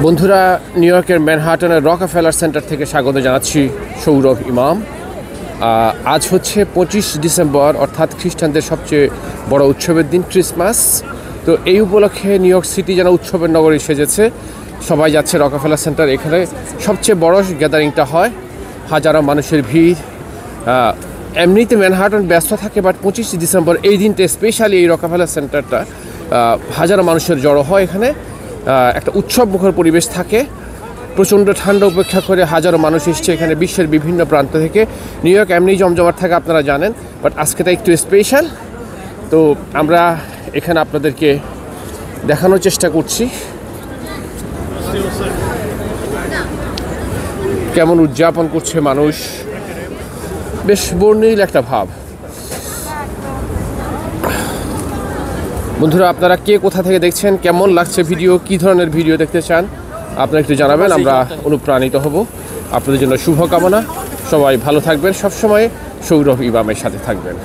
বন্ধুরা, নিউ ইয়র্কের ম্যানহাটনের Rockefeller centre থেকে স্বাগত জানাচ্ছি সৌরভ ইমাম। আজ হচ্ছে 25 ডিসেম্বর, অর্থাৎ খ্রিস্টানদের সবচেয়ে বড় উৎসবের দিন, ক্রিসমাস। তো এই উপলক্ষে নিউ ইয়র্ক সিটি যেন উৎসবের নগরী সেজেছে। সবাই যাচ্ছে রকফেলার সেন্টার। এখানে সবচেয়ে বড় গ্যাদারিংটা হয়, হাজারো মানুষের ভিড়। এমনিতে ম্যানহাটন ব্যস্ত থাকে, বাট 25 ডিসেম্বর এই দিনটা স্পেশালি এই রকফেলার সেন্টারটা হাজারো মানুষের জড়ো হয়। এখানে একটা উৎসব মুখর পরিবেশ থাকে। প্রচণ্ড ঠান্ডা উপেক্ষা করে হাজারো মানুষ এসছে এখানে বিশ্বের বিভিন্ন প্রান্ত থেকে। নিউ ইয়র্ক এমনি জমজমাট থাকে, আপনারা জানেন, বাট আজকেটা একটু স্পেশাল। তো আমরা এখানে আপনাদেরকে দেখানোর চেষ্টা করছি কেমন উদযাপন করছে মানুষ। বেশ বর্ণিল একটা ভাব। বন্ধুরা, আপনারা কে কোথা থেকে দেখছেন, কেমন লাগছে ভিডিও, কী ধরনের ভিডিও দেখতে চান আপনারা একটু জানাবেন। আমরা অনুপ্রাণিত হব। আপনাদের জন্য শুভকামনা। সবাই ভালো থাকবেন, সবসময় সৌরভ ইমামের সাথে থাকবেন।